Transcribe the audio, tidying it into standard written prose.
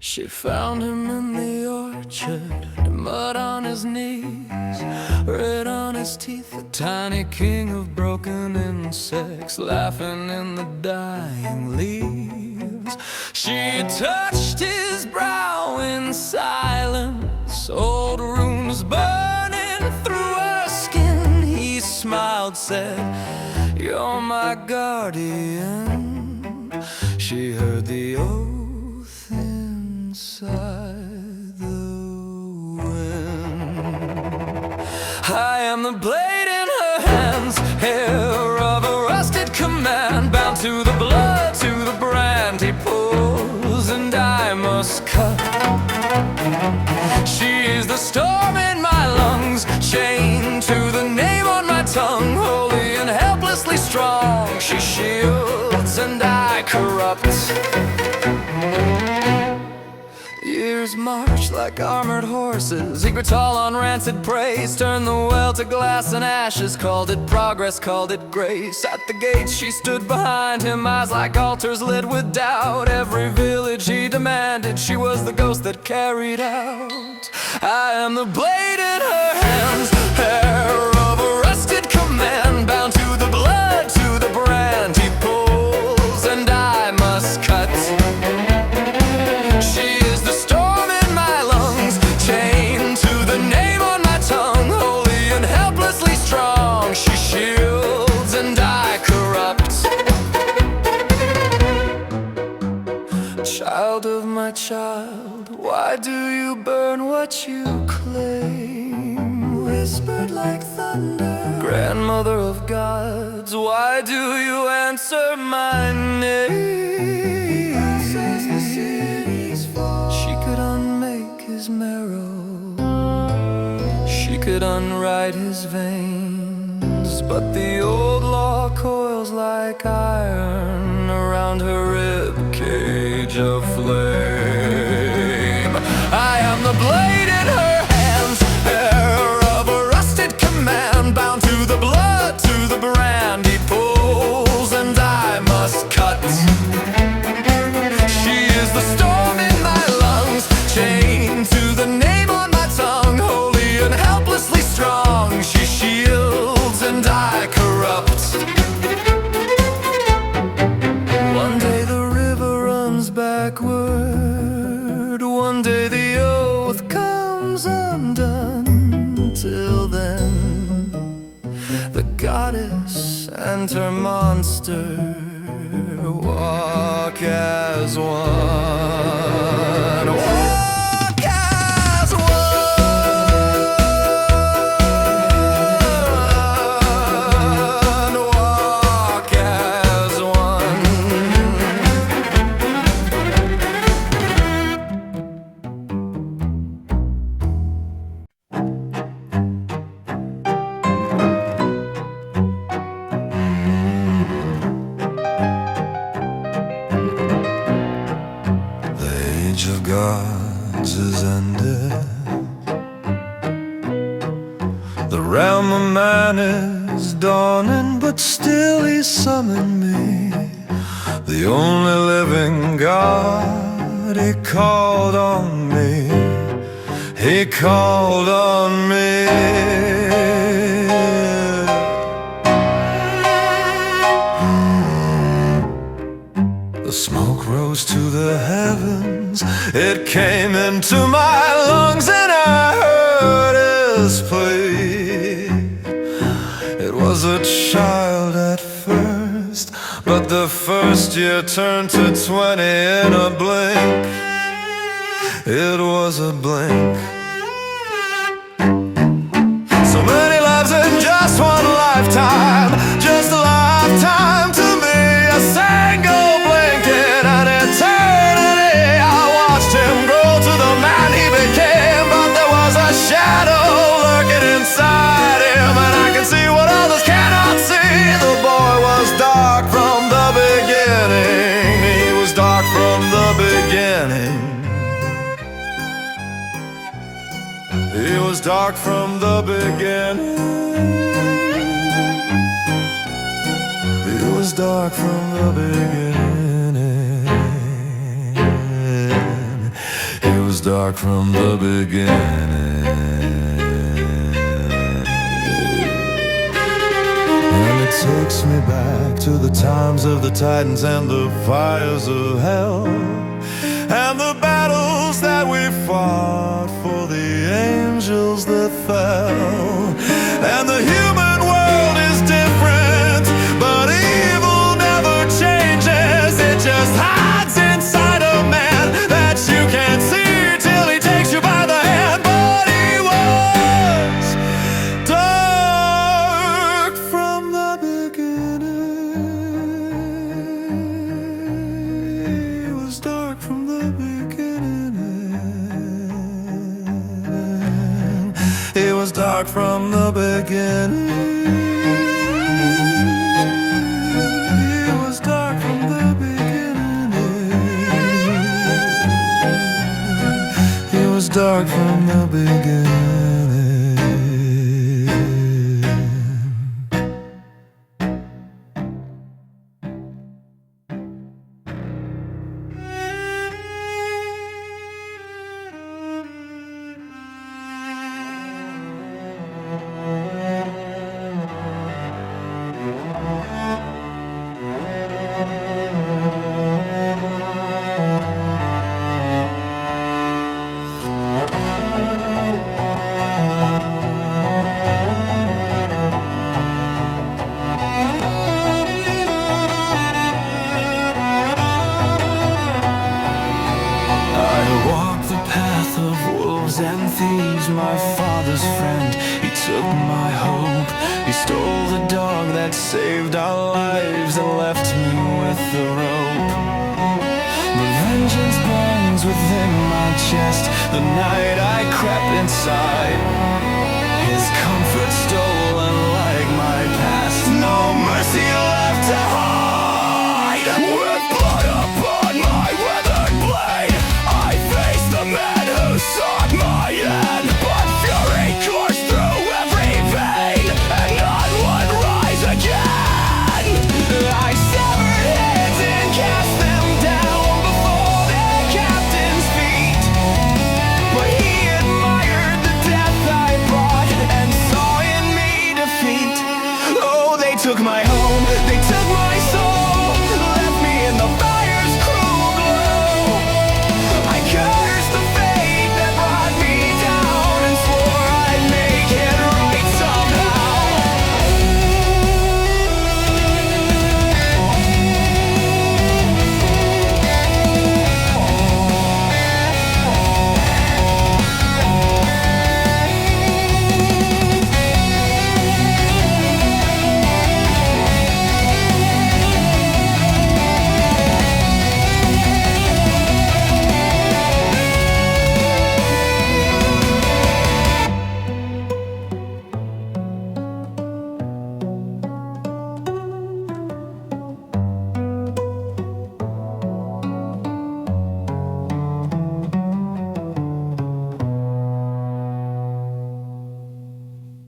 She found him in the orchard, mud on his knees, red on his teeth, a tiny king of broken insects, laughing in the dying leaves. She touched his brow in silence, old runes burning through her skin. He smiled, said, "You're my guardian." She heard the oath inside the wind. I am the blade in her hands, hair of a rusted command, bound to the blood, to the brand he pulls, and I must cut. She is the storm in my lungs, chained to the name on my tongue, holy and helplessly strong. She shields and I corrupt. Years march like armored horses, eager tall on rancid praise, turned the well to glass and ashes, called it progress, called it grace. At the gates she stood behind him, eyes like altars lit with doubt. Every village he demanded, she was the ghost that carried out. I am the blade in her hands, hair of a rusted command, bound to the blood, to the brand he pulls, and I must cut. She shields and I corrupt. Child of my child, why do you burn what you claim? Whispered like thunder, grandmother of gods, why do you answer my name? She could unmake his marrow, she could unwrite his veins, but the old law coils like iron around her rib cage of flame. I am the blade in her hands, hair of a rusted command, bound to the blood, to the brand he pulls, and I must cut. She is the storm in my lungs, chained to the name on my tongue, holy and helplessly strong. She shields and I corrupt. One day the river runs backward, one day the oath comes undone. Till then, the goddess and her monster walk as one. Walk as one. Of gods is ended. The realm of man is dawning, but still he summoned me. The only living God, he called on me. He called on me. The smoke rose to the heavens, it came into my lungs, and I heard his plea. It was a child at first, but the first year turned to 20 in a blink. It was a blink. So many lives in just one lifetime, just a lifetime to me. A single blink in an eternity. I watched him grow to the man he became, but there was a shadow lurking inside him, and I can see what others cannot see. The boy was dark from the beginning. He was dark from the beginning. He was dark from the beginning. He was dark from the beginning. dark from the beginning. And it takes me back to the times of the Titans and the fires of hell, and the battles that we fought for the angels that fell. And the human world is different, but evil never changes. It just hides inside a man that you can't see till he takes you by the hand. But he was dark from the beginning. He was dark from the beginning. He was dark from the beginning. He was dark from the beginning. He was dark from the beginning. And thieves, my father's friend, he took my hope. He stole the dog that saved our lives and left me with the rope. The vengeance burns within my chest. The night I crept inside